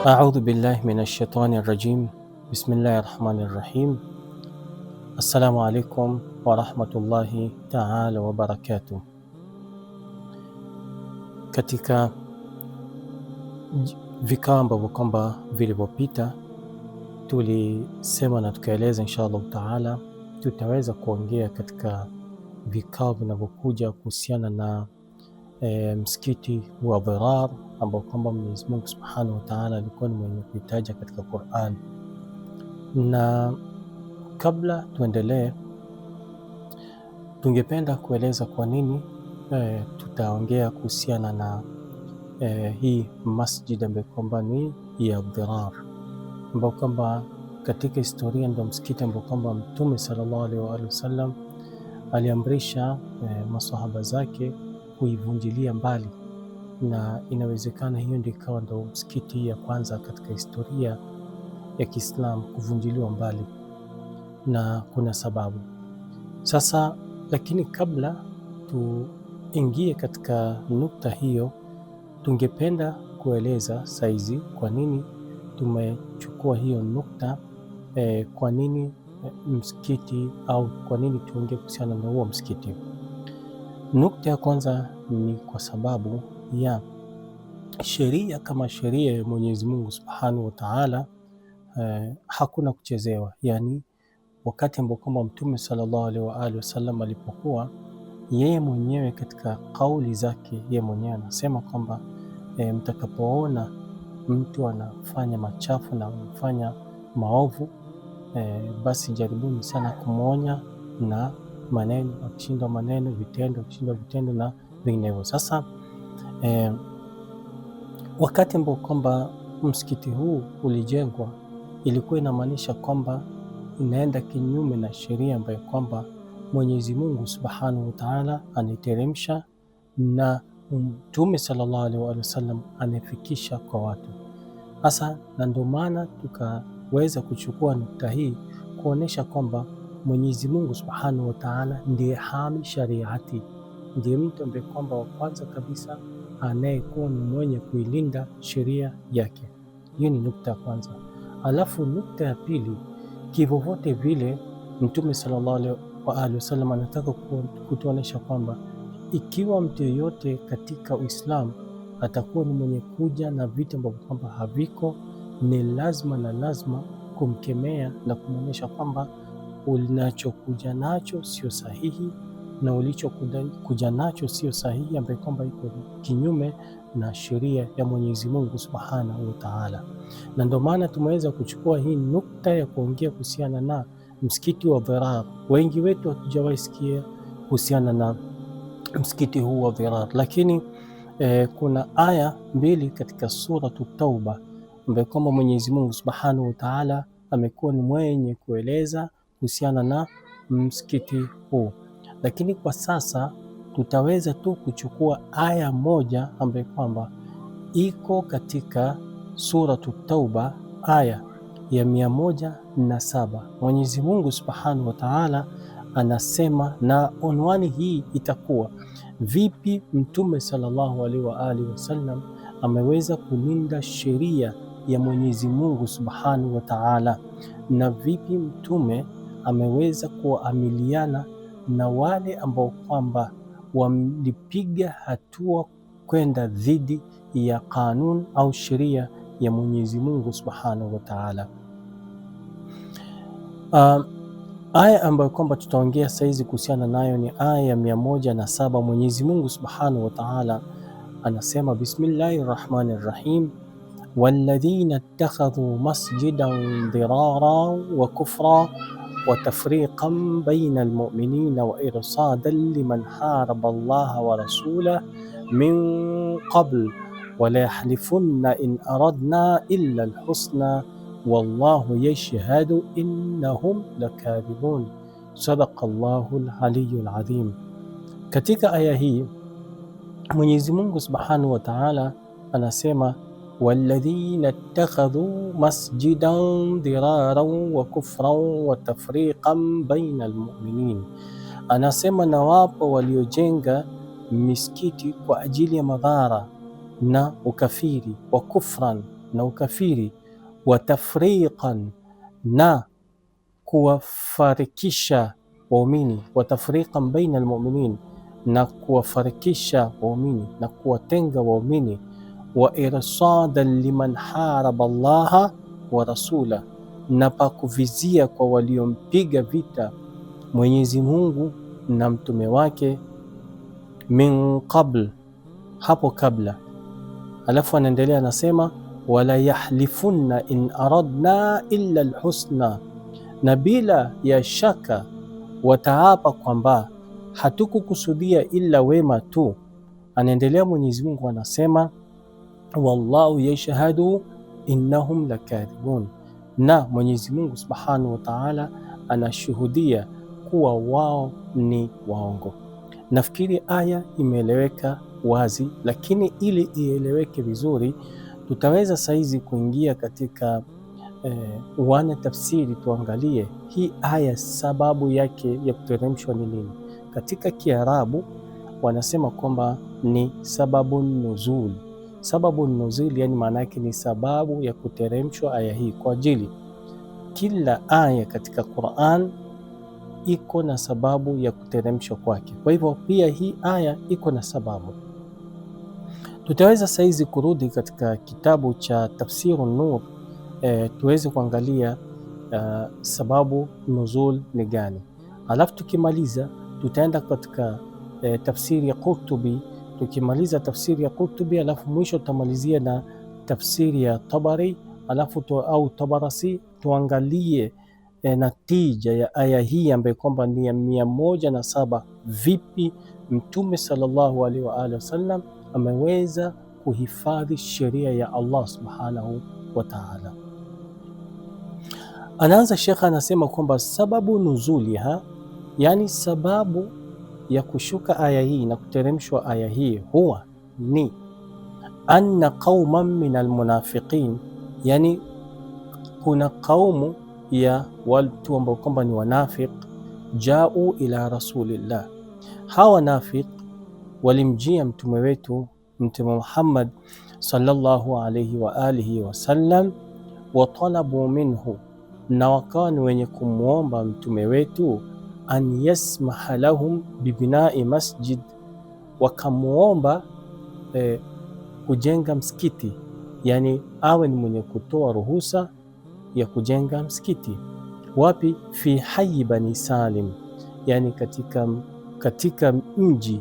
A'udhu billahi minash shaitani rajim. Bismillahir rahmanir rahim. Assalamu alaikum wa rahmatullahi ta'ala wa barakatuh. Katika vikao ambavyo kwamba vilivyopita tulisema na tukaeleza insha Allah taala tutaweza kuongea katika vikao vinavyokuja kuhusiana na msikiti wa Dhirar ambao kwamba Mwenyezi Mungu Subhanahu wa Ta'ala alikuwa ni mwenye kuitaja katika Qur'an. Na kabla tuendelee, tungependa kueleza kwa nini tutaongea kuhusiana na hii masjid ambayo kwamba ni ya Dhirar, ambao kwamba katika historia ndio msikiti ambao kwamba Mtume sallallahu alaihi wasallam aliamrisha maswahaba zake kuivunjilia mbali, na inawezekana hiyo ndio ikawa ndio msikiti ya kwanza katika historia ya Kiislamu kuvunjiliwa mbali, na kuna sababu sasa. Lakini kabla tuingie katika nukta hiyo, tungependa kueleza saizi kwa nini tumechukua hiyo nukta, kwa nini msikiti au kwa nini tuongee kuhusiana na huo msikiti. Nukta ya kwanza ni kwa sababu ya sheria kama sheria ya Mwenyezi Mungu Subhanahu wa Ta'ala, hakuna kuchezewa. Yani wakati ambao kama Mtume sallallahu alaihi wasallam alipokuwa yeye mwenyewe katika kauli zake yeye mwenyewe anasema kwamba mtakapoona mtu anafanya machafu na anafanya maovu, basi jaribuni sana kumwonya na maneno, akishindwa maneno, vitendo, akishindwa vitendo na vinginevyo. Sasa wakati ambao kwamba msikiti huu ulijengwa, ilikuwa inamaanisha kwamba inaenda kinyume na sheria ambayo kwamba Mwenyezi Mungu Subhanahu wa Ta'ala anaiteremsha na Mtume sallallahu alaihi wasallam anafikisha kwa watu. Sasa na ndio maana tukaweza kuchukua nukta hii kuonesha kwamba Mwenyezi Mungu Subhanahu wa Ta'ala ndiye hami shariati, ndiye mtu ambaye kwamba wa kwanza kabisa anayekuwa ni mwenye kuilinda sheria yake. Hiyo ni nukta ya kwanza. Alafu nukta ya pili, kivyovyote vile Mtume sallallahu alaihi wasallam anataka kutuonesha kwamba ikiwa mtu yeyote katika Uislamu atakuwa ni mwenye kuja na vitu ambavyo kwamba haviko, ni lazima na lazima kumkemea na kumwonyesha kwamba unachokuja nacho sio sahihi na ulichokuja nacho sio sahihi, ambaye kwamba iko kinyume na sheria ya Mwenyezi Mungu Subhanahu wa Ta'ala. Na ndio maana tumeweza kuchukua hii nukta ya kuongea kuhusiana na msikiti wa Dhirar. Wengi wetu hatujawahi sikia kuhusiana na msikiti huu wa Dhirar, lakini kuna aya mbili katika suratu Tauba ambayo kwamba Mwenyezi Mungu Subhanahu wa Ta'ala amekuwa ni mwenye kueleza kuhusiana na msikiti huu, lakini kwa sasa tutaweza tu kuchukua aya moja ambayo kwamba iko katika suratu Tauba, aya ya 107. Mwenyezi Mungu Subhanahu wa Ta'ala anasema, na unwani hii itakuwa vipi Mtume sallallahu alaihi wasallam ameweza kulinda sheria ya Mwenyezi Mungu Subhanahu wa Ta'ala, na vipi Mtume ameweza kuamiliana na wale ambao kwamba walipiga hatua kwenda dhidi ya kanun au sheria ya Mwenyezi Mungu Subhanahu wa Ta'ala. Aya ambayo kwamba tutaongea saizi kuhusiana nayo ni aya ya 107. Mwenyezi Mungu Subhanahu wa Ta'ala anasema, Bismillahir Rahmanir Rahim, walladhina ittakhadhu masjidan dirara wa kufra wa tafriqan baina almu'minina wa irsadan liman haraba Allah wa rasulahu min qabl wa la yahlifunna in aradna illa alhusna wallahu yashhadu innahum lakadhibun. Sadaqa Allahu al-aliyyul adhim. Katika aya hii Mwenyezi Mungu Subhanahu wa Ta'ala anasema, walladhina ittakhadhu masjidan diraran wa kufran wa tafriqan baina almu'minin, anasema na wapo waliojenga misikiti kwa ajili ya madhara na ukafiri, wa kufran na ukafiri, wa tafriqan, na kuwafarikisha waumini, wa tafriqan baina almu'minin, na kuwafarikisha waumini na kuwatenga waumini, wa irsadan liman haraba Allaha wa rasula, na pakuvizia kwa waliompiga vita Mwenyezi Mungu na mtume wake, min qabl, hapo kabla. Alafu anaendelea anasema, wala yahlifunna in aradna illa alhusna, na bila ya shaka wataapa kwamba hatukukusudia ila wema tu. Anaendelea Mwenyezi Mungu anasema, wallahu yashhadu innahum lakadhibun, na Mwenyezi Mungu Subhanahu wa Ta'ala anashuhudia kuwa wao ni waongo. Nafikiri aya imeeleweka wazi, lakini ili ieleweke vizuri tutaweza saizi kuingia katika wana tafsiri, tuangalie hii aya sababu yake ya kuteremshwa ni nini. Katika Kiarabu wanasema kwamba ni sababu nuzul. Sababu nuzul yani maana yake ni sababu ya kuteremshwa aya hii, kwa ajili kila aya katika Qur'an iko na sababu ya kuteremshwa kwake. Kwa hivyo pia hii aya iko na sababu. Tutaweza saizi kurudi katika kitabu cha Tafsiru Nur tuweze kuangalia sababu nuzul ni gani, alafu tukimaliza tutaenda katika tafsiri ya Qurtubi. Tukimaliza tafsiri ya Qurtubi, alafu mwisho tutamalizia na tafsiri ya Tabari alafu au Tabarasi, tuangalie natija ya aya hii ambayo kwamba ni ya 107, vipi Mtume sallallahu alaihi wa alihi wasallam ameweza kuhifadhi sheria ya Allah subhanahu wa ta'ala. Anaanza Sheikh anasema kwamba sababu nuzuliha, yani sababu ya kushuka aya hii na kuteremshwa aya hii, huwa ni anna qauman min almunafiqin, yani kuna kaumu ya watu ambao kwamba ni wanafiq, jau ila rasulillah. Hawa wanafiq walimjia mtume wetu Mtume Muhammad sallallahu alayhi wa alihi wasallam, wa talabu minhu, na wakawa ni wenye kumwomba mtume wetu, an yasmaha lahum bibinai masjid, wakamwomba kujenga msikiti, yani awe ni mwenye kutoa ruhusa ya kujenga msikiti. Wapi? Fi hayy Bani Salim, yani katika mji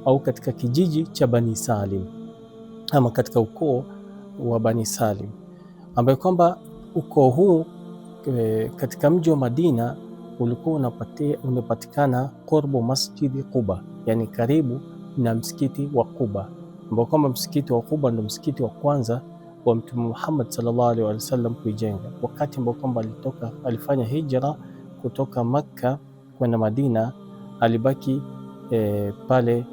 au katika kijiji cha Bani Salim, ama katika ukoo wa Bani Salim, ambayo kwamba ukoo huu katika mji wa Madina ulikuwa unapatikana qurbu masjidi Quba, yani karibu na msikiti wa Quba, ambao kwamba msikiti wa Quba ndio msikiti wa kwanza wa Mtume Muhammad sallallahu alaihi wasallam kuijenga. Wakati ambao kwamba alifanya hijra kutoka Makka kwenda Madina, alibaki pale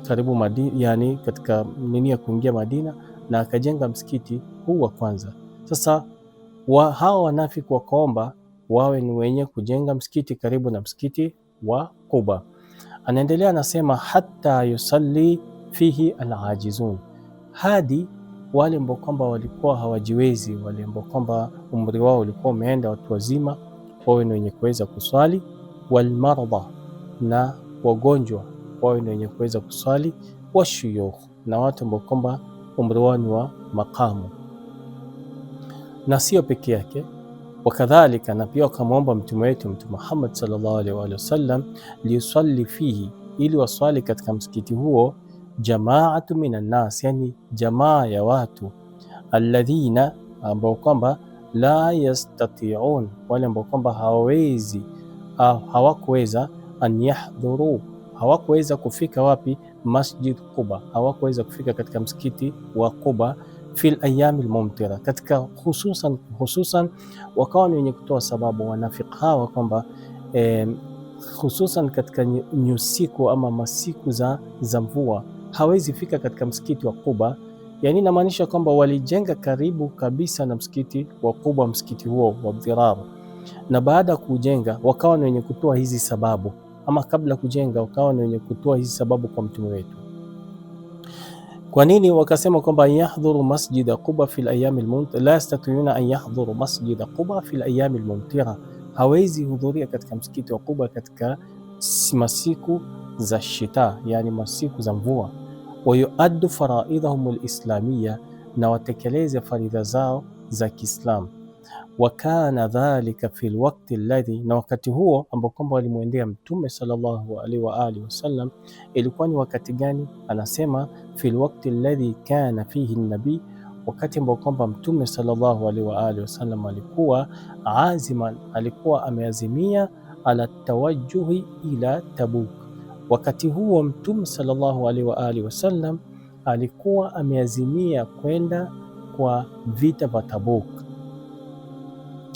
karibu Madina, yani katika nini ya kuingia Madina, na akajenga msikiti huu wa kwanza. Sasa hawa wanafiki wakaomba wawe ni wenye kujenga msikiti karibu na msikiti wa Quba. Anaendelea anasema, hatta yusalli fihi alajizun, hadi wale ambao kwamba walikuwa hawajiwezi, wale ambao kwamba umri wao ulikuwa umeenda, watu wazima, wawe ni wenye kuweza kuswali, walmarda, na wagonjwa wawe ni wenye kuweza kuswali, washuyukh, na watu ambao kwamba umri wao ni wa makamu. Na sio peke yake, wakadhalika, na pia wakamwomba mtume wetu Mtume Muhammad sallallahu alaihi wasallam, liusalli fihi, ili waswali katika msikiti huo, jamaatu minan nas, yani jamaa ya watu, alladhina, ambao kwamba la yastati'un, wale ambao kwamba hawawezi hawakuweza, an yahdhuru, hawakuweza kufika wapi? Masjid Quba, hawakuweza kufika katika msikiti wa Quba, fil ayami almumtira, katika hususan wakawa ni wenye kutoa sababu wanafiki hawa kwamba hususan katika nyusiku ama masiku za mvua hawezi fika katika msikiti wa Quba. Yani inamaanisha kwamba walijenga karibu kabisa na msikiti wa Quba, msikiti huo wa Dhirar, na baada ya kujenga wakawa ni wenye kutoa hizi sababu, ama kabla kujenga wakawa ni wenye kutoa hizi sababu kwa mtume wetu. Kwa nini wakasema kwamba yahdhuru masjida Quba fi al-ayami al-mumtira, la yastati'una an yahdhuru masjida Quba fi al-ayami al-mumtira, hawezi hudhuria katika msikiti wa Quba katika masiku za shita, yani masiku za mvua. Wa yuaddu faraidhahum al-islamiyya, na watekeleze faridha zao za Kiislamu. Wa kana dhalika fi alwaqti alladhi, na wakati huo ambao kwamba walimwendea Mtume sallallahu alaihi wa alihi wasallam, ilikuwa ni wakati gani? Anasema fi alwaqti alladhi kana fihi an-nabi, wakati ambao kwamba Mtume sallallahu alaihi wa alihi wasallam alikuwa aziman, alikuwa ameazimia ala tawajjuhi ila Tabuk. Wakati huo Mtume sallallahu alaihi wa alihi wasallam alikuwa ameazimia kwenda kwa vita vya Tabuk.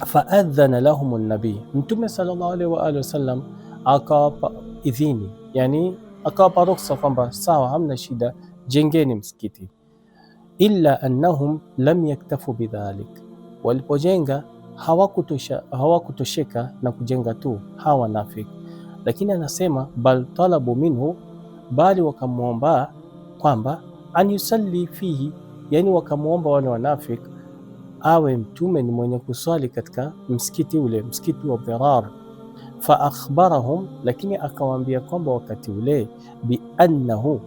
Faadhana lahum an-nabi, Mtume sallallahu alaihi wa alihi wasallam akawapa idhini, yani akawapa ruksa kwamba sawa, hamna shida, jengeni msikiti. Illa annahum lam yaktafu bidhalik, walipojenga hawakutosheka na kujenga tu hawa nafik, lakini anasema bal talabu minhu, bali wakamwomba kwamba an yusalli fihi, yani wakamwomba wale wanafik awe mtume ni mwenye kuswali katika msikiti ule, msikiti wa Dhirar. Fa akhbarahum, lakini akawaambia kwamba wakati ule biannahu,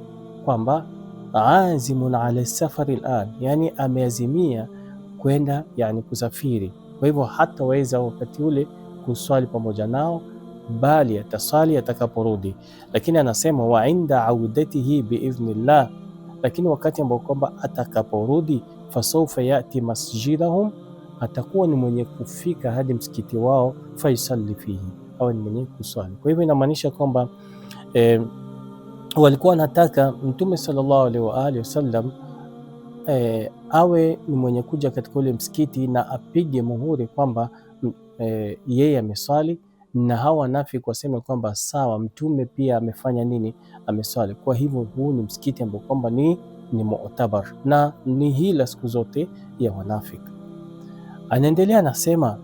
kwamba azimun ala safari al'an, yani ameazimia kwenda, yani kusafiri, kwa hivyo hataweza wakati ule kuswali pamoja nao, bali ataswali atakaporudi. Lakini anasema wa inda audatihi biidhnillah, lakini wakati ambao kwamba atakaporudi, fasawfa yati masjidahum, atakuwa ni mwenye kufika hadi msikiti wao, faisalli fihi, au ni mwenye kuswali. Kwa hivyo inamaanisha kwamba walikuwa wanataka Mtume sallallahu alaihi wa alihi wasallam awe ni mwenye kuja katika ule msikiti na apige muhuri kwamba yeye ameswali, na hawa nafiki waseme kwamba sawa, mtume pia amefanya nini? Ameswali. Kwa hivyo huu ni msikiti ambao kwamba ni mu'tabar, na ni hila siku zote ya wanafiki. Anaendelea anasema,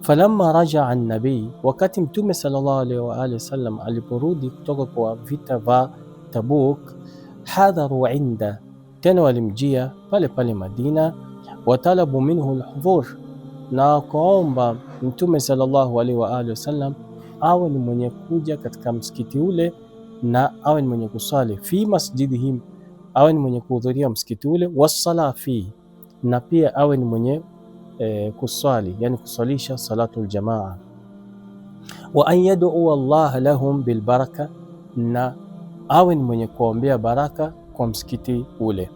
falamma rajaa an-nabii, wakati Mtume sallallahu alaihi wa alihi wasallam aliporudi kutoka kwa vita vya Tabuk, hadharu inda, tena walimjia pale pale Madina, watalabu minhu al-hudhur, na kuomba Mtume sallallahu alaihi wa alihi wasallam awe ni mwenye kuja katika msikiti ule na awe ni mwenye kusali fi masjidihim, awe ni mwenye kuhudhuria msikiti ule, wasala fi, na pia awe ni mwenye kuswali, yani kuswalisha salatul jamaa, wa an yad'u Allah lahum bil baraka, na awe ni mwenye kuombea baraka kwa msikiti ule.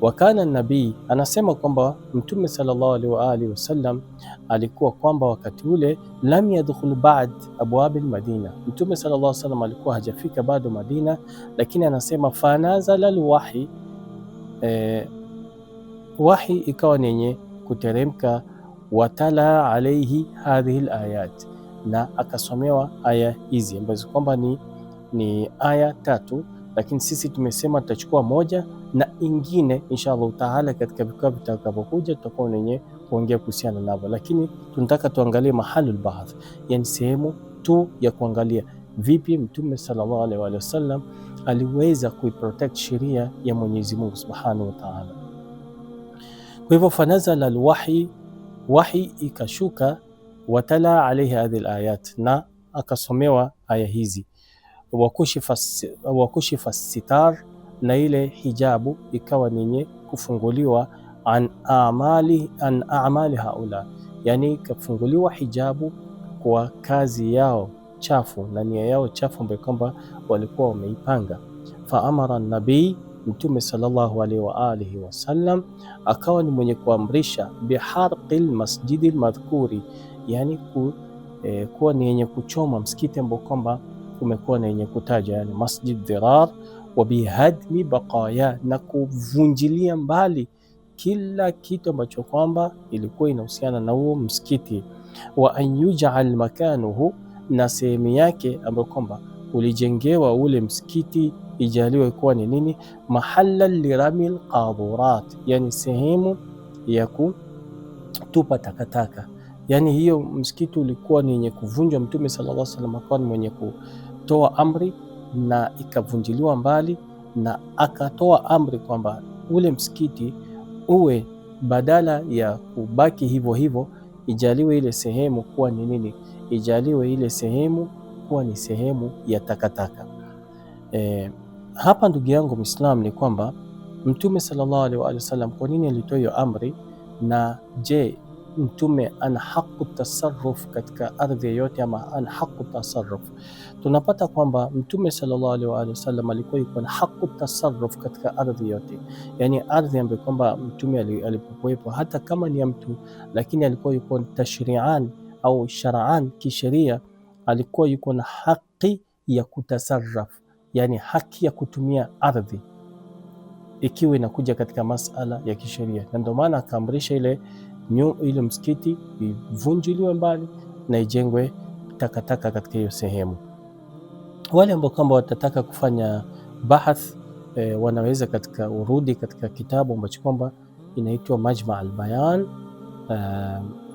Wa kana nabii, anasema kwamba Mtume sallallahu alaihi wa alihi wasallam alikuwa kwamba wakati ule lam yadkhul ba'd abwab al-Madina, Mtume sallallahu alaihi wasallam alikuwa hajafika bado Madina, lakini anasema fanazala al-wahi, wahi ikawa ni yenye kuteremka, watala alaihi hadhihi al-ayat, na akasomewa aya hizi ambazo kwamba ni aya 3, lakini sisi tumesema tutachukua moja na ingine inshallah taala katika vikao vitakavyokuja tutakuwa wenye kuongea kuhusiana navyo, lakini tunataka tuangalie mahalul bahth, yani sehemu tu ya kuangalia vipi Mtume sallallahu alaihi wa sallam aliweza kuiprotect sheria ya Mwenyezi Mungu Subhanahu wa Ta'ala. Kwa hivyo fanazala alwahi, wahi ikashuka, watala alaihi hadhihi alayat, na akasomewa aya hizi, wakushifa sitar, na ile hijabu ikawa nenye kufunguliwa, an a'mali haula, yani ikafunguliwa hijabu kwa kazi yao chafu na nia yao chafu ambayo kwamba walikuwa wameipanga. Fa amara nabii, Mtume sallallahu alaihi wa alihi wasallam akawa ni mwenye kuamrisha biharqil masjidil madhkuri, yani kuwa ni yenye kuchoma msikiti ambao kwamba umekuwa na yenye kutaja, yani Masjid Dhirar, wa bihadmi baqaya, na kuvunjilia mbali kila kitu ambacho kwamba ilikuwa inahusiana na huo msikiti, wa an yuj'al makanuhu, na sehemu yake ambayo kwamba ulijengewa ule msikiti ijaliwe kuwa ni nini, mahallan liramil qadurat, yani sehemu ya kutupa takataka. Yani hiyo msikiti ulikuwa ni yenye kuvunjwa, Mtume sallallahu alaihi wasallam akawa ni mwenye kutoa amri na ikavunjiliwa mbali, na akatoa amri kwamba ule msikiti uwe badala ya kubaki hivyo hivyo, ijaliwe ile sehemu kuwa ni nini? Ijaliwe ile sehemu kuwa ni sehemu ya takataka. Hapa ndugu yangu Muislam ni kwamba Mtume sallallahu alaihi wa sallam kwa nini alitoa hiyo amri? Na je, Mtume ana haki tasarruf katika ardhi yoyote ama ana haki tasarruf? Tunapata kwamba Mtume sallallahu alaihi wa sallam alikuwa yuko na haki tasarruf katika ardhi yote, yani ardhi ambayo kwamba Mtume alipokuwepo, hata kama ni ya mtu, lakini alikuwa yuko tashri'an au shar'an, kisheria alikuwa yuko na haki ya kutasarraf, yani haki ya kutumia ardhi ikiwa inakuja katika masala ya kisheria, na ndio maana akaamrisha ile msikiti ivunjiliwe mbali na ijengwe takataka katika hiyo sehemu. Wale ambao kwamba watataka kufanya bahath wanaweza katika urudi katika kitabu ambacho kwamba inaitwa Majma' al-Bayan,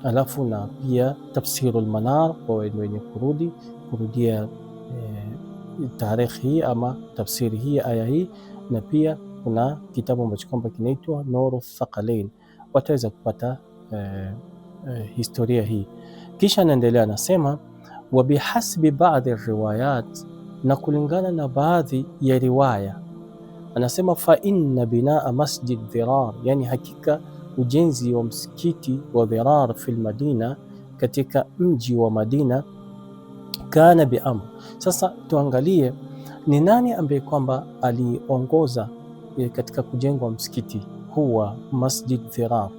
alafu na pia Tafsirul Manar kwa wenye kurudia tarikhi hii ama tafsiri hii aya hii, na pia kuna kitabu ambacho kwamba kinaitwa Nuru Thaqalain, wataweza kupata historia hii. Kisha anaendelea anasema, wa bihasbi baadhi riwayat, na kulingana na baadhi ya riwaya anasema, fa inna binaa masjid Dhirar, yani hakika ujenzi wa msikiti wa Dhirar fil Madina, katika mji wa Madina, kana biamr. Sasa tuangalie ni nani ambaye kwamba aliongoza katika kujengwa msikiti huu wa Masjid Dhirar.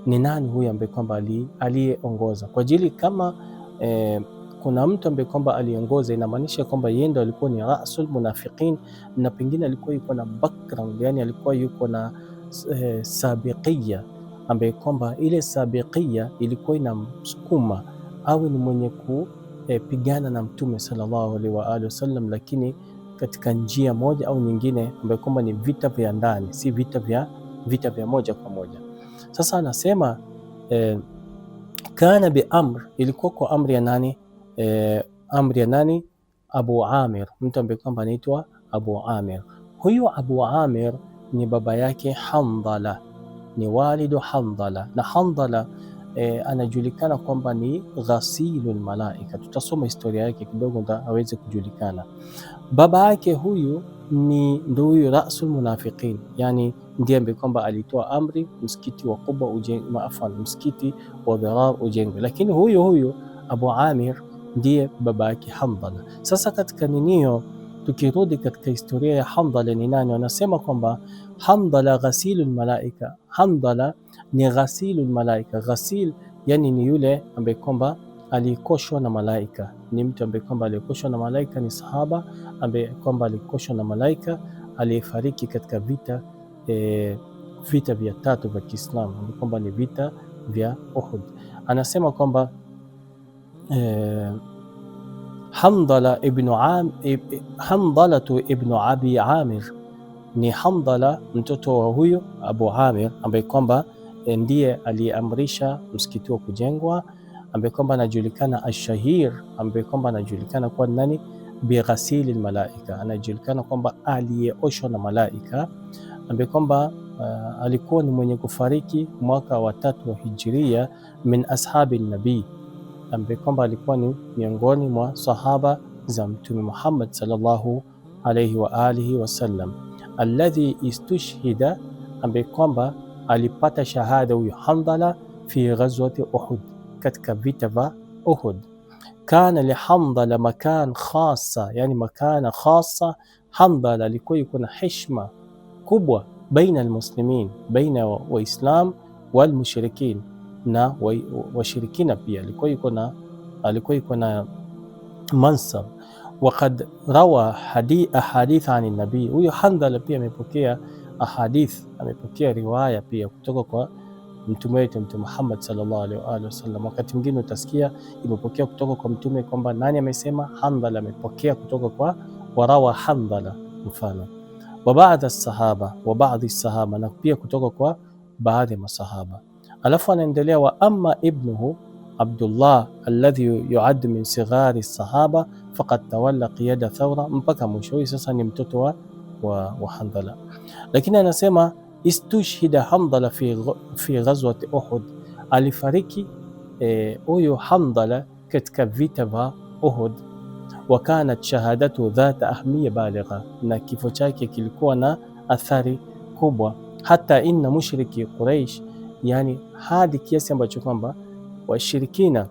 Ni nani huyu ambaye kwamba aliyeongoza? Kwa ajili kama kuna mtu ambaye kwamba aliongoza, inamaanisha kwamba yeye ndo alikuwa ni rasul munafiqin, na pengine alikuwa yuko na background, yani alikuwa yuko na sabiqiyya, ambaye kwamba ile sabiqiyya ilikuwa inamsukuma awe ni mwenye kupigana na Mtume sallallahu alaihi wa alihi wasallam, lakini katika njia moja au nyingine, ambayo kwamba ni vita vya ndani, si vita vya moja kwa moja. Sasa anasema kana bi amr, ilikuwa kwa amri ya nani? Amri ya nani? Abu Amir, mtu ambaye kwamba anaitwa Abu Amir. Huyu Abu Amir ni baba yake Handala, ni walidu Handala, na Handala anajulikana kwamba ni ghasilul malaika. Tutasoma historia yake kidogo ndio aweze kujulikana. Baba yake huyu ndio huyu rasul munafiqin, yani ndiye ambaye kwamba alitoa amri msikiti wa Quba msikiti wa Dhirar ujengwe, lakini huyu Abu Amir ndiye baba yake Handala. Sasa katika ninio, tukirudi katika historia ya Handala ni nani, wanasema kwamba Handala ghasilul malaika. Handala ni ghasilul malaika. Ghasil yani ni yule ambaye kwamba alikoshwa na malaika, ni mtu ambaye kwamba alikoshwa na malaika, ni sahaba ambaye kwamba alikoshwa na malaika, aliyefariki katika vita vya tatu vya Kiislamu, kwamba ni vita vya Uhud. Anasema kwamba Handala ibn Abi Amir, ni Handala mtoto wa huyo Abu Amir ambaye kwamba ndiye aliyeamrisha msikiti wa kujengwa, ambaye kwamba anajulikana ashahir, ambaye kwamba anajulikana kwa nani? Bighasili almalaika, anajulikana kwamba aliyeoshwa na malaika, ambaye kwamba alikuwa ni mwenye kufariki mwaka wa 3 wa Hijria, min ashabi nabii, ambaye kwamba alikuwa ni miongoni mwa sahaba za Mtume Muhammad sallallahu alayhi wa alihi wasallam, alladhi istushhida, ambaye kwamba alipata shahada huyo Handala fi ghazwati Uhud, katika vita vya Uhud. Kana li Handala makan khassa, yani makana khassa. Handala alikuwa yuko na heshima kubwa baina almuslimin, baina waislam wal mushrikin, na washirikina pia alikuwa yuko na mansab. Waqad rawa ahadith an nabii, huyo Handala pia amepokea ahadith, amepokea riwaya pia kutoka kwa mtume wetu Mtume Muhammad sallallahu alaihi wasallam. Wakati mwingine utasikia imepokea kutoka kwa mtume kwamba nani amesema, Handala amepokea kutoka kwa warawa Handala mfano, wa baadhi sahaba, na pia kutoka kwa baadhi ya masahaba. Alafu anaendelea, wa amma ibnuhu Abdullah alladhi yu'ad min sighari sahaba faqad tawalla qiyada thawra, mpaka mwisho. Sasa ni mtoto wa wa Handhala. Lakini anasema istushhida Handhala fi ghazwati Uhud, alifariki huyo Handhala katika vita vya Uhud. Wa kanat shahadatu dhata ahmiya baligha, na kifo chake kilikuwa na athari kubwa. Hata inna mushriki Quraish, yani hadi kiasi ambacho kwamba washirikina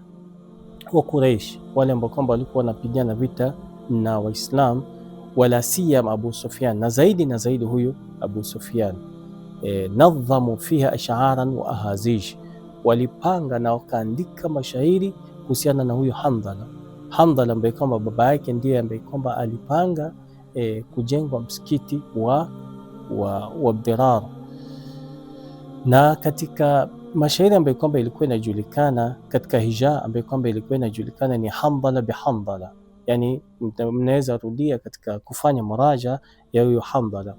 wa Quraish, wale ambao kwamba walikuwa wanapigana vita na Waislam, wala siyam Abu Sufyan, na zaidi huyu Abu Sufyan, nadhamu fiha ash'aran wa ahazij, walipanga na wakaandika mashairi kuhusiana na huyu Handhala ambaye kwamba baba yake ndiye ambaye kwamba alipanga kujengwa msikiti wa Dirar. Na katika mashairi ambayo kwamba ilikuwa inajulikana katika hija ambayo kwamba ilikuwa inajulikana ni Handhala bihandhala, yani mnaweza rudia katika kufanya muraja ya huyo Handhala.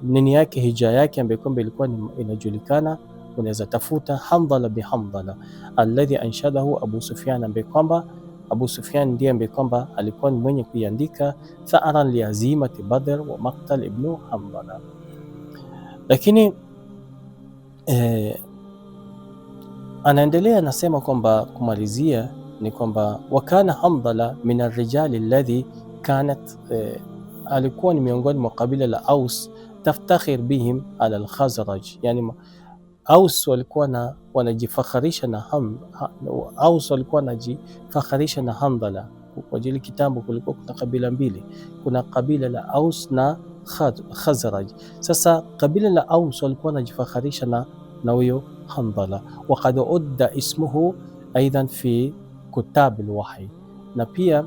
Nini yake hija yake ambayo kwamba ilikuwa inajulikana, unaweza tafuta Handhala bihandhala alladhi anshadahu Abu Sufyan, ambaye kwamba Abu Sufyan ndiye ambaye kwamba alikuwa ni mwenye kuiandika tha'ran liazimati Badr wa maqtal ibn Handhala. Lakini anaendelea anasema kwamba kumalizia ni kwamba wakana Handhala min arrijali alladhi kanat, alikuwa ni miongoni mwa kabila la Aus, taftakhir bihim ala al-Khazraj, yani Aus walikuwa wanajifakharisha na Handhala. Kwa ajili kitambo kulikuwa kuna kabila mbili, kuna kabila la Aus na Khazraj. Sasa kabila la Aus walikuwa wanajifakharisha na huyo Handhala. Waqad udda ismuhu aidan fi kutab alwahi, na pia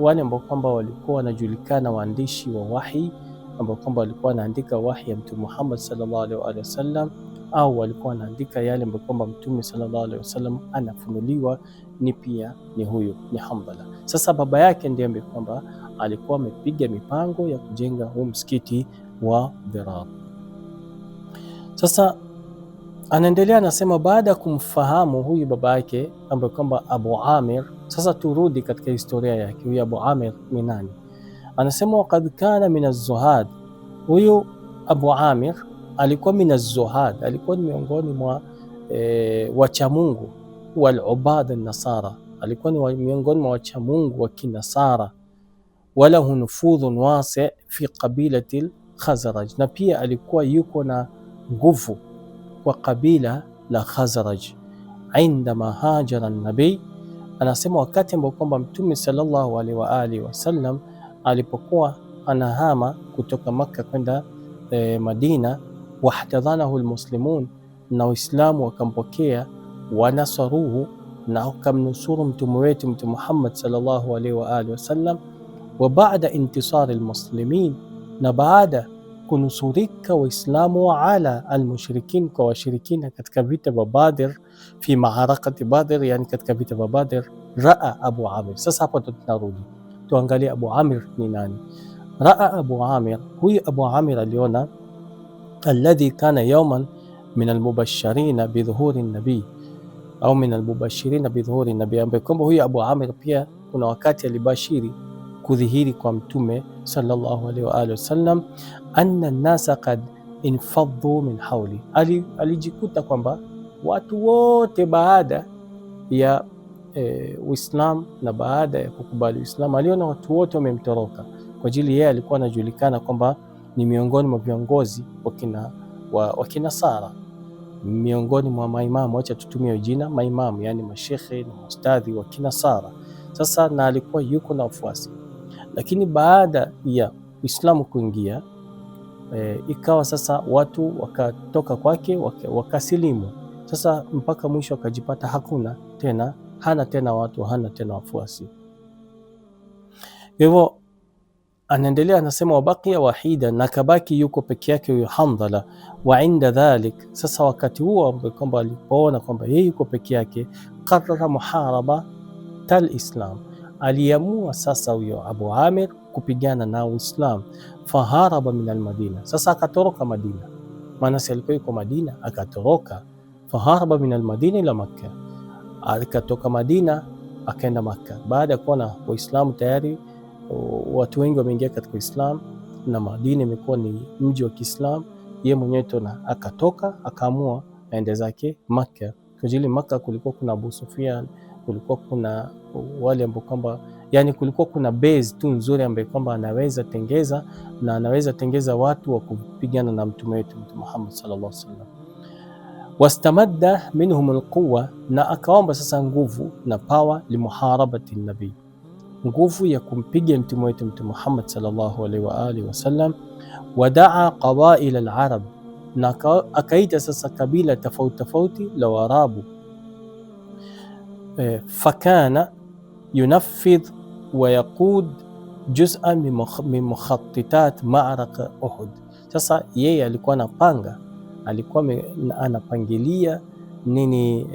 wale ambao kwamba walikuwa wanajulikana waandishi wa wahi ambao kwamba walikuwa wanaandika wahi ya Mtume Muhammad sallallahu alaihi wasallam, au walikuwa wanaandika yale ambayo kwamba Mtume sallallahu alaihi wasallam anafunuliwa, ni huyo ni Handhala. Sasa baba yake ndiye ambaye kwamba alikuwa amepiga mipango ya kujenga huu msikiti wa Dirar. Sasa anaendelea anasema, baada ya kumfahamu huyu baba yake ambaye kwamba Abu Amir, sasa turudi katika historia yake. Huyu Abu Amir ni nani? Anasema waqad kana min az-zuhad, huyu Abu Amir alikuwa min az-zuhad, alikuwa ni miongoni mwa wachamungu, wal-ubad an-nasara, alikuwa ni miongoni mwa wachamungu wa Kinasara. Walahu nufudhun wasi' fi qabilati al-Khazraj, na pia alikuwa yuko na nguvu kwa kabila la Khazraj. Indama hajara an-nabi, anasema wakati ambao kwamba Mtume sallallahu alaihi wa alihi wasallam alipokuwa anahama kutoka Makka kwenda Madina, wahtadhanahu almuslimun, na Waislamu wakampokea, wanasaruhu, na wakamnusuru mtume wetu Mtume Muhammad sallallahu alaihi wa alihi wasallam. Wa baada intisari almuslimin, na baada kunusurika Waislamu ala almushrikin, kwa washirikina katika vita vya Badr, fi maharakati Badr, yani katika vita vya Badr, raa Abu Amir. Sasa hapo tunarudi tuangalie Abu Amir ni nani. Raa Abu Amir, huyu Abu Amir aliona alladhi kana yawman min almubashirina bidhuhuri nabii, au min almubashirina bidhuhuri nabii, ambaye kwamba huyu Abu Amir pia kuna wakati alibashiri kudhihiri kwa Mtume sallallahu alaihi wa alihi wasallam, anna an-nasa qad infaddu min hawli, alijikuta kwamba watu wote baada ya Uislamu na baada ya kukubali Uislamu, aliona watu wote wamemtoroka, kwa ajili yeye alikuwa anajulikana kwamba ni miongoni mwa viongozi wa Kinasara, miongoni mwa maimamu, acha tutumie jina maimamu, yani mashekhe na ustadhi wa Kinasara. Sasa na alikuwa yuko na wafuasi, lakini baada ya Uislamu kuingia ikawa sasa watu wakatoka kwake wakasilimu. Sasa mpaka mwisho akajipata hana tena watu, hana tena wafuasi. Hivyo anaendelea anasema, wabakia wahida, na kabaki yuko peke yake huyo Handhala. Wa inda dhalik, sasa wakati huo kwamba alipoona kwamba yeye yuko peke yake, qarrara muharaba tal-Islam, aliamua sasa huyo Abu Amir kupigana na Uislamu. Faharaba min al-Madina, sasa akatoroka Madina, maana si alikuwa yuko Madina, akatoroka. Faharaba min al-Madina ila Makkah, akatoka Madina akaenda Makka, baada ya kuona Waislamu tayari watu wengi wameingia katika Uislamu na Madina imekuwa ni mji wa Kiislamu, yeye mwenyewe tena akatoka akaamua aende zake Makka. Kwa ajili Makka kulikuwa kuna Abu Sufyan, kulikuwa kuna wale ambao kwamba yani kulikuwa kuna base tu nzuri ambaye kwamba anaweza tengeza watu wa kupigana na mtume wetu Mtume Muhammad sallallahu alaihi wasallam. Wastamadda minhum alquwa, na akaomba sasa nguvu na power limuharabati nabii, nguvu ya kumpiga mtume wetu Mtume Muhammad sallallahu alaihi wa alihi wasallam. Wadaa qabail alarab, na akaita sasa kabila tofauti tofauti la Waarabu. Fakana yunafidh wa yaqud juz'an min mukhattitat ma'raka Uhud. Sasa yeye alikuwa anapanga, alikuwa anapangilia nini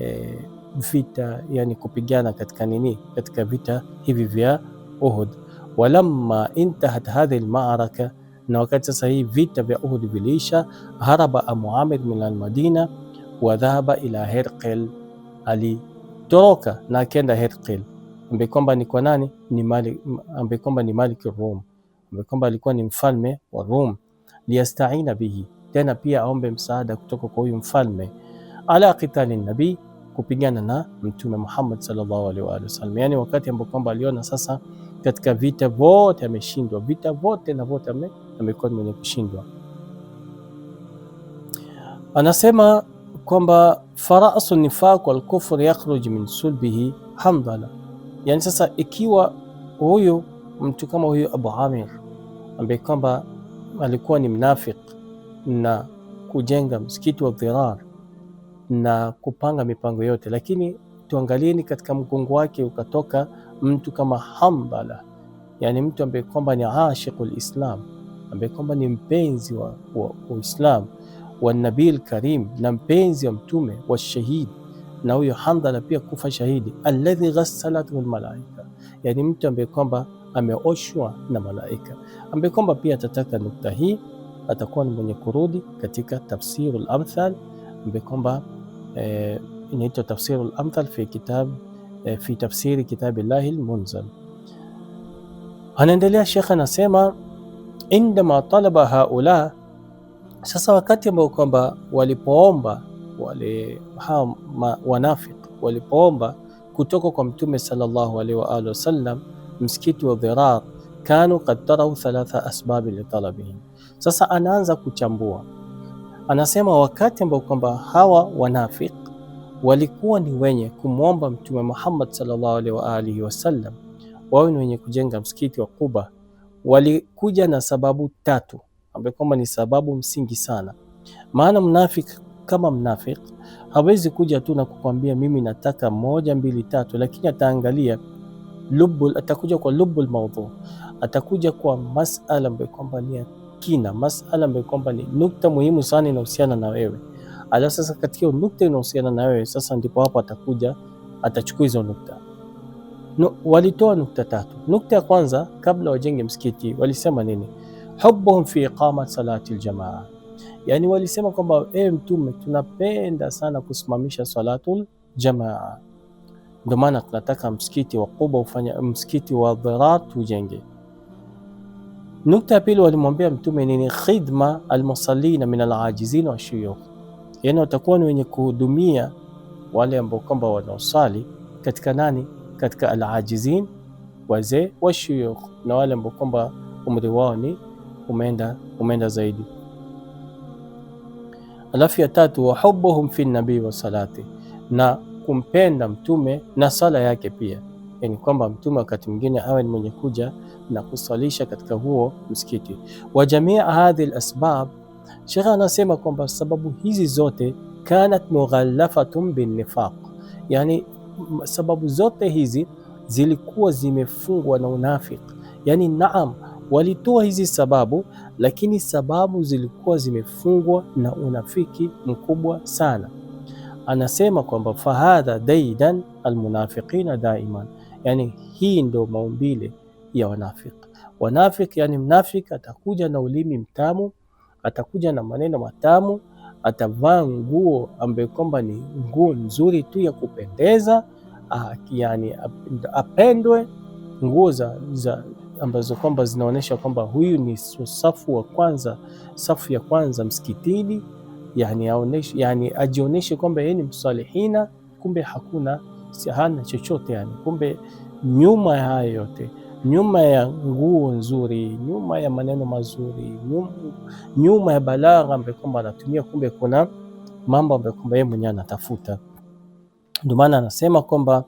vita, yani kupigana katika nini, katika vita hivi vya Uhud. Walamma intahat hadhihi almaraka, na wakati sasa hii vita vya Uhud vilisha, haraba Abu Amir min almadina wa dhahaba ila Herqel, alitoroka na akaenda Herqel ambaye kwamba ni kwa nani, ni Malik, ambaye kwamba ni Malik Rum, ambaye kwamba alikuwa ni mfalme wa Rum. Liyastaina bihi, tena pia aombe msaada kutoka kwa huyu mfalme, ala qitali nabii, kupigana na mtume Muhammad sallallahu alaihi wa sallam. Yani wakati ambapo kwamba aliona sasa katika vita vote ameshindwa, vita vote na vote amekuwa mwenye kushindwa. Anasema kwamba farasu nifaq wal kufr yakhruj min sulbihi Hamdala. Yani sasa ikiwa huyu mtu kama huyu Abu Amir ambaye kwamba alikuwa ni mnafik na kujenga msikiti wa Dhirar na kupanga mipango yote, lakini tuangalieni katika mgongo wake ukatoka mtu kama Hamdala, yani mtu ambaye kwamba ni ashiqul Islam, ambaye kwamba ni mpenzi wa Uislamu wa Nabil Karim, na mpenzi wa mtume wa shahid. Na huyo Hamdala pia kufa shahidi, alladhi ghassalatu almalaika, yani mtu ambaye kwamba ameoshwa na malaika, ambaye kwamba pia atataka nukta hii atakuwa ni mwenye kurudi katika tafsirul amthal, ambaye kwamba inaitwa tafsirul amthal fi tafsiri kitabillahi almunzal. Anaendelea Sheikh anasema, indama talaba haula, sasa wakati ambao kwamba walipoomba wale wanafiki walipoomba kutoka kwa mtume sallallahu alaihi wa alihi wasallam msikiti wa Dhirar, kanu qad tarau thalatha asbab li talabihim. Sasa anaanza kuchambua, anasema wakati ambao kwamba hawa wanafiki walikuwa ni wenye kumwomba mtume Muhammad sallallahu alaihi wa alihi wasallam wao ni wenye kujenga msikiti wa Quba, walikuja na sababu tatu ambapo kwamba ni sababu msingi sana. Maana mnafiki kama mnafiki hawezi kuja tu na kukwambia mimi nataka 1 2 3, lakini ataangalia atakuja kwa lubul mawdhu, atakuja kwa masala ambayo kwamba ni kina, masala ambayo kwamba ni nukta muhimu sana inahusiana na wewe. Alafu sasa katika nukta inahusiana na wewe, sasa ndipo hapo atakuja atachukua hizo nukta. Walitoa nukta tatu. Nukta ya kwanza, kabla wajenge msikiti walisema nini? Hubbuhum fi iqamat salati aljamaa, yani walisema kwamba mtume, tunapenda sana kusimamisha salatul jamaa, ndio maana tunataka msikiti wa Quba ufanye, msikiti wa Dhirar tujenge. Nukta ya pili walimwambia mtume nini? Khidma almusallina min alajizin wa shuyukh, yani watakuwa ni wenye kuhudumia wale ambao kwamba wanaosali katika nani, katika alajizin, wazee wa shuyukh, na wale ambao kwamba umri wao ni umeenda zaidi. Alafu ya tatu, wa hubbuhum fi nabii wa salati, na kumpenda mtume na sala yake pia, yani kwamba mtume wakati mwingine awe ni mwenye kuja na kusalisha katika huo msikiti. Wa jamia hadhi alasbab, Sheikh anasema kwamba sababu hizi zote kanat mughallafatun bin nifaq, yani sababu zote hizi zilikuwa zimefungwa na unafiki. Yani naam, walitoa hizi sababu, lakini sababu zilikuwa zimefungwa na unafiki mkubwa sana. Anasema kwamba fahadha daidan almunafiqina daiman, yani hii ndo maumbile ya wanafiki. Wanafiki, yani mnafiki atakuja na ulimi mtamu, atakuja na maneno matamu, atavaa nguo ambayo kwamba ni nguo nzuri tu ya kupendeza, yani apendwe, nguo ambazo kwamba zinaonyesha kwamba huyu ni safu ya kwanza msikitini, yani ajionyeshe kwamba yeye ni msalihina, kumbe hana chochote yani. Kumbe nyuma ya haya yote, nyuma ya nguo nzuri, nyuma ya maneno mazuri, nyuma ya balagha ambayo kwamba anatumia, kumbe kuna mambo ambayo kwamba yeye mwenyewe anatafuta. Ndio maana anasema kwamba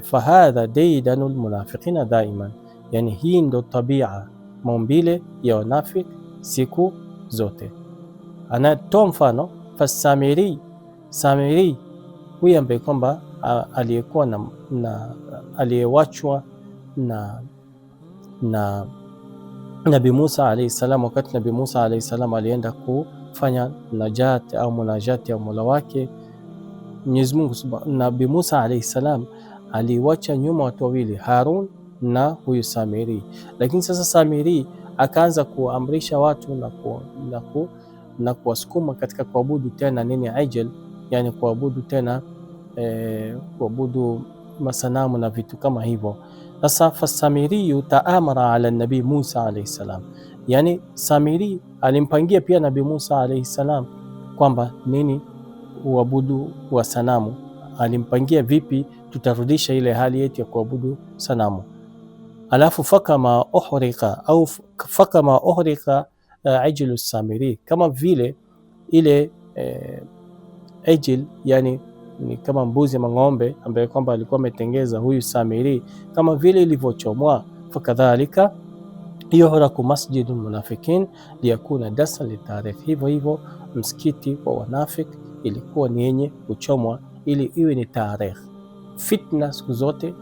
fahadha daidanul munafiqina daiman, yani hii ndo tabia maumbile ya wanafiki siku zote. Anatoa mfano Samiri huyu ambaye kwamba aliyekuwa aliyewachwa na Nabii Musa alayhi salam. Wakati Nabii Musa alayhi salam alienda kufanya najat au munajati ya Mola wake Mwenyezi Mungu, Nabii Musa alayhi salam aliwacha nyuma watu wawili, Harun na huyu Samiri. Lakini sasa Samiri akaanza kuamrisha watu na kuwasukuma katika kuabudu tena nini, ajil, yani kuabudu tena kuabudu masanamu na vitu kama hivyo. Sasa fasamiri taamara ala nabii Musa alayhi salam, yani Samiri alimpangia pia Nabii Musa alayhi salam kwamba nini, uabudu wa sanamu. Alimpangia vipi tutarudisha ile hali yetu ya kuabudu sanamu. Alafu fakama uhrika ajlu Samiri, kama vile ile ajil, yani ni kama mbuzi ama ng'ombe ambaye kwamba alikuwa ametengeza huyu Samiri, kama vile ilivyochomwa. Fakadhalika yuhraku masjidul munafikin liyakuna dasa litarikh, hivyo hivyo msikiti wa wanafik ilikuwa ni yenye kuchomwa ili iwe ni tarikh, fitna siku zote.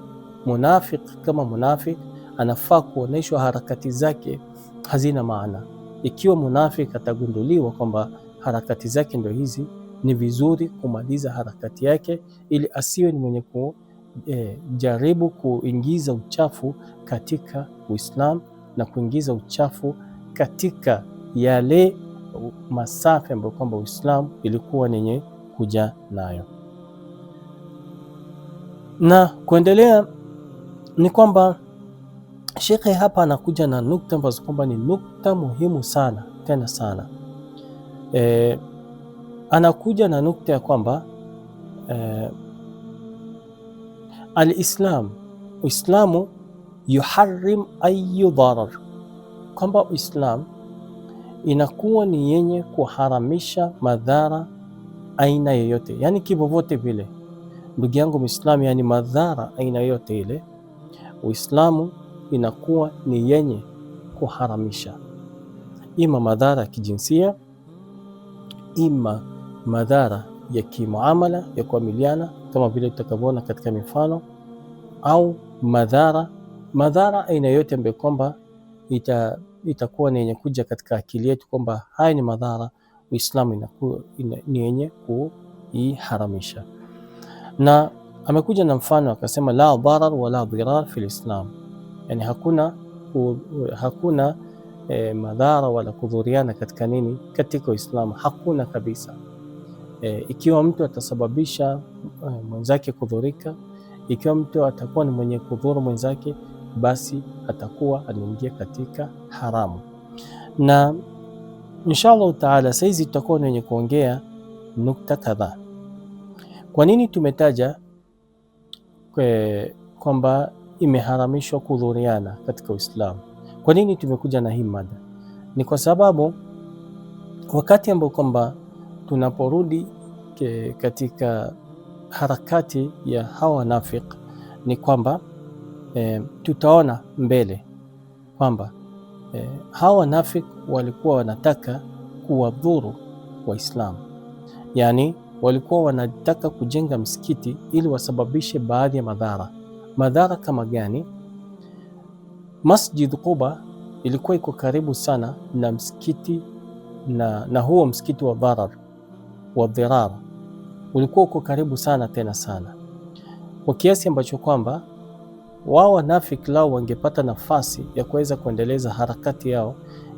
Munafik kama munafik anafaa kuoneshwa harakati zake hazina maana. Ikiwa munafik atagunduliwa kwamba harakati zake ndio hizi, ni vizuri kumaliza harakati yake ili asiwe ni mwenye kujaribu kuingiza uchafu katika Uislamu na kuingiza uchafu katika yale masafi ambayo kwamba Uislamu ilikuwa nenye kuja nayo. Na kuendelea ni kwamba Shekhe hapa anakuja na nukta ambazo kwamba ni nukta muhimu sana tena sana. Anakuja na nukta ya kwamba Uislamu yuharrim ayu darar, kwamba Uislamu inakuwa ni yenye kuharamisha madhara aina yoyote, yani kivyovyote vile, ndugu yangu Muislamu, yani madhara aina yoyote ile Uislamu inakuwa ni yenye kuharamisha, ima madhara ya kijinsia, ima madhara ya kimuamala ya kuamiliana kama vile tutakavyoona katika mifano, au madhara aina yote ambayo kwamba itakuwa ni yenye kuja katika akili yetu kwamba haya ni madhara, Uislamu ni yenye kuiharamisha. Na amekuja na mfano akasema, la darar wala dirar fil Islam, yani hakuna madhara wala kudhuriana katika nini, katika Uislamu hakuna kabisa. Ikiwa mtu atasababisha mwenzake kudhurika, ikiwa mtu atakuwa ni mwenye kudhuru mwenzake, basi atakuwa anaingia katika haramu. Na inshallah taala saizi tutakuwa ni wenye kuongea nukta kadhaa. Kwa nini tumetaja kwamba imeharamishwa kudhuriana katika Uislamu? Kwa nini tumekuja na hii mada? Ni kwa sababu wakati ambao kwamba tunaporudi katika harakati ya hawa wanafik, ni kwamba tutaona mbele kwamba hawa wanafik walikuwa wanataka kuwadhuru Waislamu, yani walikuwa wanataka kujenga msikiti ili wasababishe baadhi ya madhara. Kama gani? Masjid Quba ilikuwa iko karibu sana na msikiti na huo msikiti wa dharar wa dhirar ulikuwa uko karibu sana tena sana, kwa kiasi ambacho kwamba wao wanafiki lao wangepata nafasi ya kuweza kuendeleza harakati yao,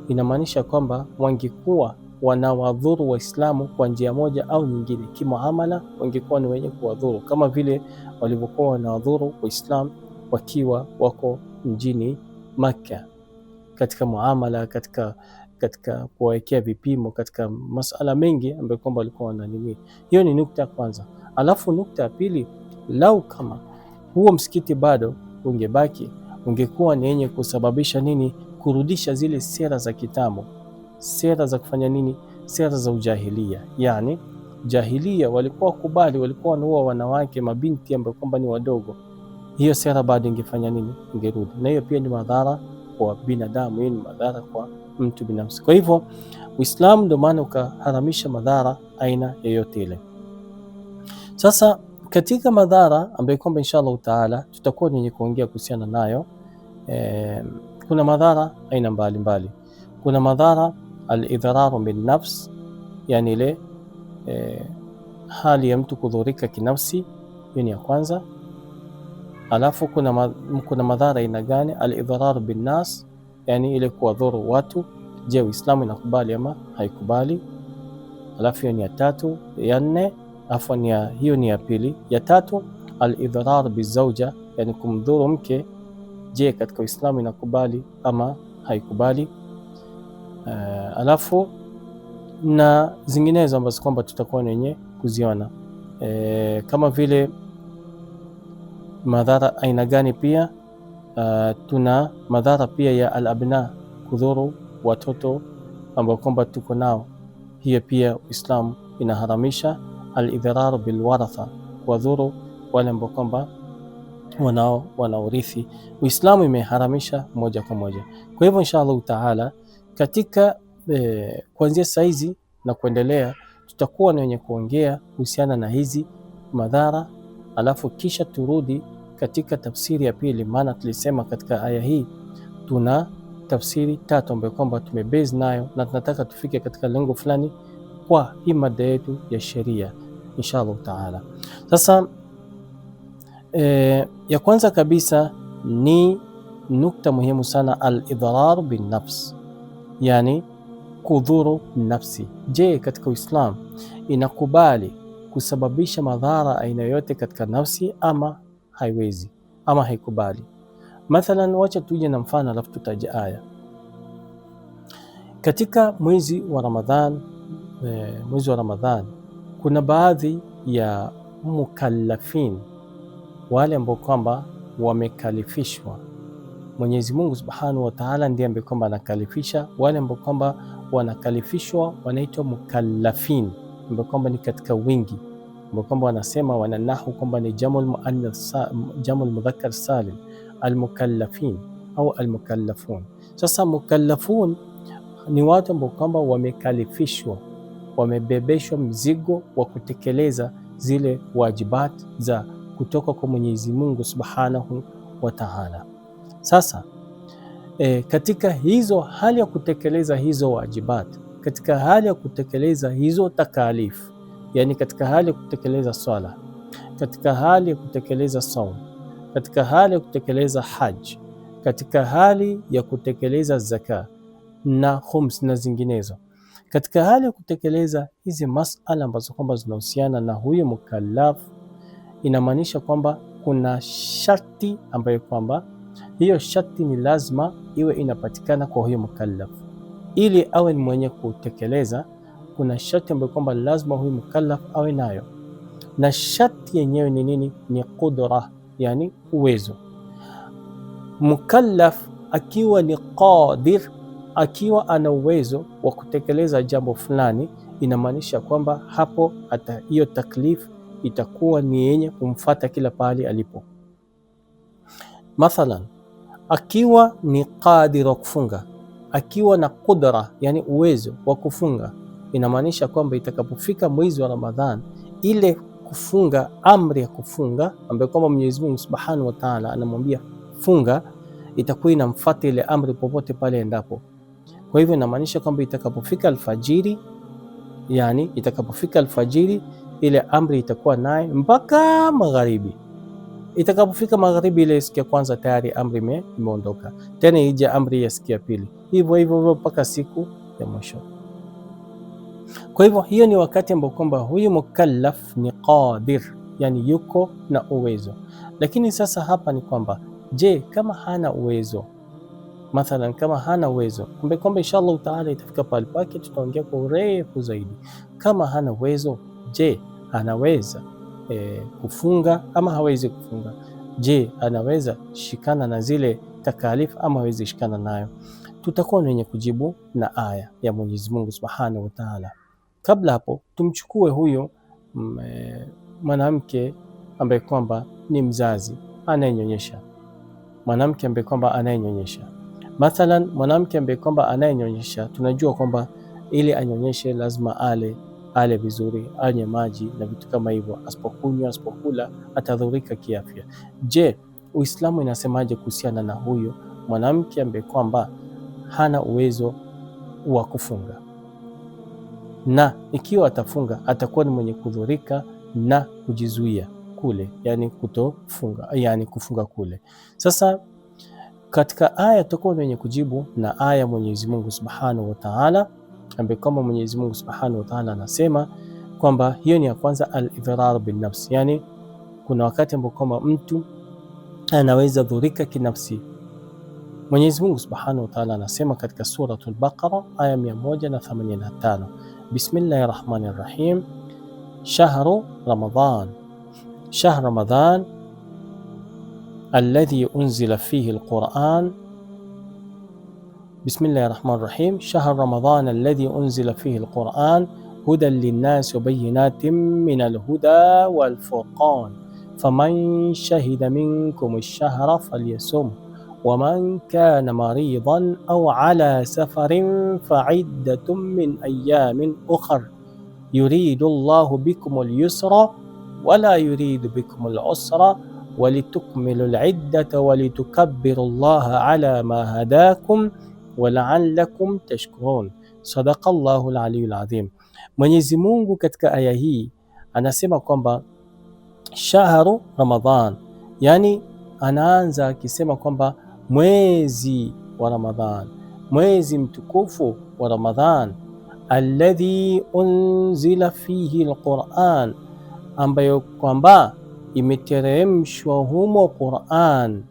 inamaanisha kwamba wangekuwa wanawadhuru Waislamu kwa njia moja au nyingine. Kimuamala wangekuwa ni wenye kuwadhuru kama vile walivyokuwa wanawadhuru Waislamu wakiwa wako mjini Makka katika muamala, katika kuwekea vipimo, katika masala mengi ambayo kwamba walikuwa wana nini. Hiyo ni nukta ya kwanza. Alafu nukta ya pili, lau kama huo msikiti bado ungebaki, ungekuwa ni yenye kusababisha nini, kurudisha zile sera za kitambo, sera za kufanya nini, sera za ujahilia. Yani jahilia walikuwa kubali, walikuwa wanaua wanawake, mabinti ambao kwamba ni wadogo. Hiyo sera bado ingefanya nini, ingerudi, na hiyo pia ni madhara kwa binadamu, hiyo ni madhara kwa mtu binafsi. Kwa hivyo Uislamu ndio maana ukaharamisha madhara aina yoyote ile. Sasa katika madhara ambayo kwamba inshallah taala tutakuwa wenye kuongea kuhusiana nayo, kuna madhara aina mbalimbali. Kuna madhara al-idhararu bin nafs, yani ile hali ya mtu kudhurika kinafsi, hiyo ni ya kwanza. Alafu kuna madhara aina gani? Al-idhararu bin nas, yani ile kuwadhuru watu. Je, Uislamu inakubali ama haikubali? Alafu hiyo ni ya tatu. Ya nne, hiyo ni ya pili. Ya tatu, al-idhrar bizawja, yani kumdhuru mke. Je, katika Uislamu inakubali ama haikubali? Alafu na zinginezo ambazo kwamba tutakuwa wenye kuziona, kama vile madhara aina gani pia. Tuna madhara pia ya al-abna, kudhuru watoto ambao kwamba tuko nao. Hiyo pia Uislamu inaharamisha. Al-idhrar bil waratha, kuwadhuru wale ambao kwamba wanaurithi, Uislamu imeharamisha moja kwa moja. Kwa hivyo inshallah taala katika kuanzia saa hizi na kuendelea tutakuwa na wenye kuongea kuhusiana na hizi madhara, alafu kisha turudi katika tafsiri ya pili, maana tulisema katika aya hii tuna tafsiri tatu ambayo kwamba tumebase nayo na tunataka tufike katika lengo fulani kwa hii mada yetu ya sheria inshallah taala. Sasa ya kwanza kabisa ni nukta muhimu sana, al-idhrar bin nafs, yani kudhuru nafsi. Je, katika Uislamu inakubali kusababisha madhara aina yote katika nafsi ama haiwezi ama haikubali? Mathalan, wacha tuje na mfano alafu tutaja aya. Katika mwezi wa Ramadhan kuna baadhi ya mukallafin, wale ambao kwamba wamekalifishwa. Mwenyezi Mungu Subhanahu wa Ta'ala ndiye ambaye kwamba anakalifisha. Wale ambao kwamba wanakalifishwa wanaitwa mukallafin, ambao kwamba ni katika wingi, ambao kwamba wanasema wananahu kwamba ni jamul mudhakkar salim, almukallafin au almukallafun. Sasa mukallafun ni watu ambao kwamba wamekalifishwa, wamebebeshwa mzigo wa kutekeleza zile wajibat za kutoka kwa Mwenyezi Mungu Subhanahu wa Ta'ala. Sasa katika hizo hali ya kutekeleza hizo wajibat, katika hali ya kutekeleza hizo takalif, yani katika hali ya kutekeleza swala, katika hali ya kutekeleza saum, katika hali ya kutekeleza haj, katika hali ya kutekeleza zaka na khums na zinginezo, katika hali ya kutekeleza hizi masala ambazo kwamba zinahusiana na huyo mukallaf, inamaanisha kwamba kuna sharti ambayo kwamba hiyo sharti ni lazima iwe inapatikana kwa huyo mukallaf ili awe ni mwenye kutekeleza. Kuna sharti ambayo kwamba lazima huyo mukallaf awe nayo, na sharti yenyewe ni nini? Ni qudra, yani uwezo. Mukallaf akiwa ni qadir, akiwa ana uwezo wa kutekeleza jambo fulani, inamaanisha kwamba hapo hata hiyo taklif itakuwa ni yenye kumfata kila pahali alipo. Mathalan, akiwa ni qadir wa kufunga, akiwa na qudra, yani uwezo wa kufunga, inamaanisha kwamba itakapofika mwezi wa Ramadhan, ile kufunga, amri ya kufunga ambayo kwamba Mwenyezi Mungu Subhanahu wa Ta'ala anamwambia funga, itakuwa inamfuata ile amri popote pale endapo. Kwa hivyo inamaanisha kwamba itakapofika alfajiri, yani itakapofika alfajiri ile amri itakuwa naye mpaka magharibi. Itakapofika magharibi, ile siku ya kwanza tayari amri imeondoka, tena ije amri ya siku ya pili, hivyo hivyo mpaka siku ya mwisho. Kwa hivyo hiyo ni wakati ambao kwamba huyu mukallaf ni qadir, yani yuko na uwezo. Lakini sasa hapa ni kwamba je, kama hana uwezo, mathalan kama hana uwezo, ambaye kwamba inshallah taala itafika pale pake tutaongea kwa urefu zaidi. Kama hana uwezo, je, anaweza kufunga ama hawezi kufunga? Je, anaweza shikana na zile takalifu ama hawezi shikana nayo? Tutakuwa wenye kujibu na aya ya Mwenyezi Mungu Subhanahu wa Ta'ala. Kabla hapo tumchukue huyo mwanamke ambaye kwamba ni mzazi anayenyonyesha, mwanamke ambaye kwamba anayenyonyesha. Mathalan, mwanamke ambaye kwamba anayenyonyesha, tunajua kwamba ili anyonyeshe lazima ale vizuri, anywe maji na vitu kama hivyo. Asipokunywa, asipokula atadhurika kiafya. Je, Uislamu inasemaje kuhusiana na huyo mwanamke ambaye kwamba hana uwezo wa kufunga, na ikiwa atafunga atakuwa ni mwenye kudhurika na kujizuia kule, yani kutofunga, yani kufunga kule. Sasa katika aya tutakuwa wenye kujibu na aya Mwenyezi Mungu Subhanahu wa Ta'ala, ambaye kama Mwenyezi Mungu Subhanahu wa Ta'ala anasema kwamba hiyo ni ya kwanza, al-idrar bin nafs, yani kuna wakati ambapo kama mtu anaweza dhurika kinafsi. Mwenyezi Mungu Subhanahu wa Ta'ala anasema katika suratul Baqara aya 185, Bismillahir Rahmanir Rahim, shahru Ramadan alladhi unzila fihi alquran. Bismillahir Rahmanir Rahim, shahru Ramadan alladhi unzila fihi alquran hudan linnas wa bayyinatin minal huda wal furqan faman shahida minkum ash-shahra falyasum waman kana maridan au ala safarin fa'iddatun min ayamin ukhra yuridu Allahu bikum al-yusra wala yuridu bikum al-usra walitukmilu al-iddata walitukabbiru Allaha ala ma hadakum wala'allakum tashkurun. Sadaqa Allahu al-aliyyul azim. Mwenyezi Mungu katika aya hii anasema kwamba shahru Ramadhan, yani anaanza akisema kwamba mwezi wa Ramadhan, mwezi mtukufu wa Ramadhan, alladhi unzila fihi alquran, ambayo kwamba imeteremshwa humo Quran,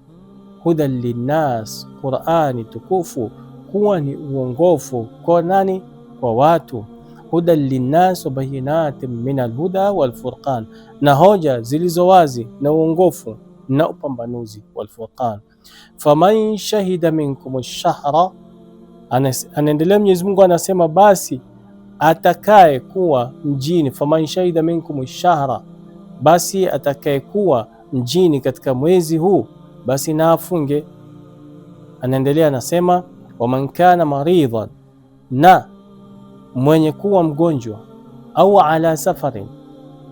hudan linnas, Qurani tukufu kuwa ni uongofu kwa nani? Kwa watu. Hudan linnas wa bayinatin min alhuda walfurqan, na hoja zilizo wazi na uongofu na upambanuzi, walfurqan. Faman shahida minkum ash-shahra, anaendelea Mwenyezi Mungu anasema basi atakaye kuwa mjini, faman shahida minkum ash-shahra, basi atakaye kuwa mjini katika mwezi huu basi na afunge. Anaendelea anasema waman kana maridan, na mwenye kuwa mgonjwa, au ala safarin,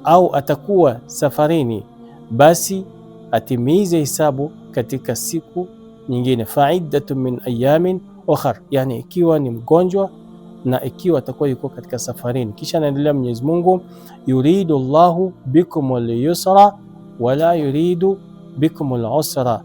au atakuwa safarini, basi atimize hisabu katika siku nyingine, fa'iddatun min ayamin ukhra, yani ikiwa ni mgonjwa na ikiwa atakuwa yuko katika safarini. Kisha anaendelea Mwenyezi Mungu, yuridu Allahu bikum al-yusra wala yuridu bikum al-usra.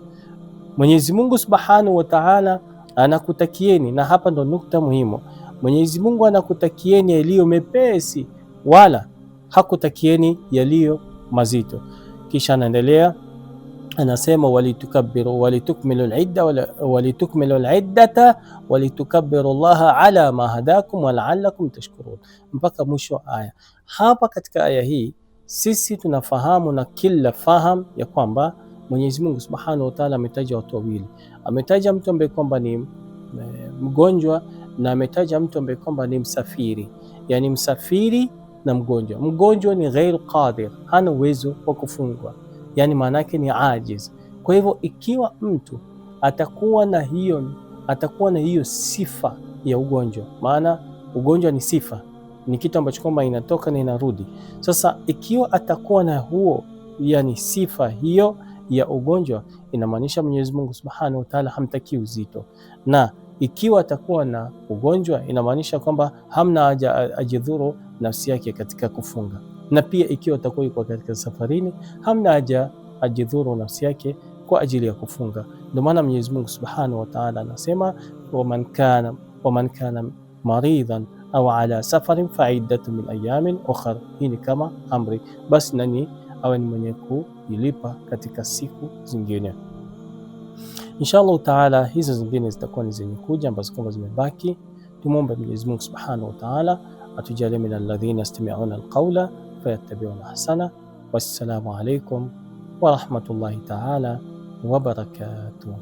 Mwenyezi Mungu Subhanahu wa Ta'ala anakutakieni, na hapa ndo nukta muhimu, Mwenyezi Mungu anakutakieni yaliyo mepesi wala hakutakieni yaliyo mazito. Kisha anaendelea anasema walitukabbiru walitukmilu al-iddata walitukabbiru Allaha ala ma hadakum wa la'allakum tashkurun, mpaka mwisho aya. Hapa katika aya hii sisi tunafahamu na kila faham ya kwamba Mwenyezi Mungu Subhanahu wa Ta'ala ametaja watu wawili. Ametaja mtu ambaye kwamba ni mgonjwa na ametaja mtu ambaye kwamba ni msafiri, yani msafiri na mgonjwa. Mgonjwa ni ghairu qadir, hana uwezo wa kufungwa, yani maana yake ni ajiz. Kwa hivyo ikiwa mtu atakuwa na hiyo sifa ya ugonjwa, maana ugonjwa ni sifa, ni kitu ambacho kwamba inatoka na inarudi. Sasa ikiwa atakuwa na huo, yani sifa hiyo ya ugonjwa, inamaanisha Mwenyezi Mungu Subhanahu wa Ta'ala hamtaki uzito, na ikiwa atakuwa na ugonjwa inamaanisha kwamba hamna haja ajidhuru nafsi yake katika kufunga, na pia ikiwa atakuwa yuko katika safarini hamna haja ajidhuru nafsi yake kwa ajili ya kufunga. Ndio maana Mwenyezi Mungu Subhanahu wa Ta'ala anasema waman kana maridan au ala safarin fa'iddatun min ayamin ukhra. Hii ni kama amri, basi nani awe ni mwenye kuilipa katika siku zingine. Inshallah taala hizo zingine zitakuwa ni zenye kuja ambazo kwamba zimebaki. Tumwombe Mwenyezi Mungu Subhanahu wa Ta'ala atujalie min alladhina yastami'una alqawla fayattabi'una ahsana. Wassalamu alaykum wa rahmatullahi ta'ala wa barakatuh.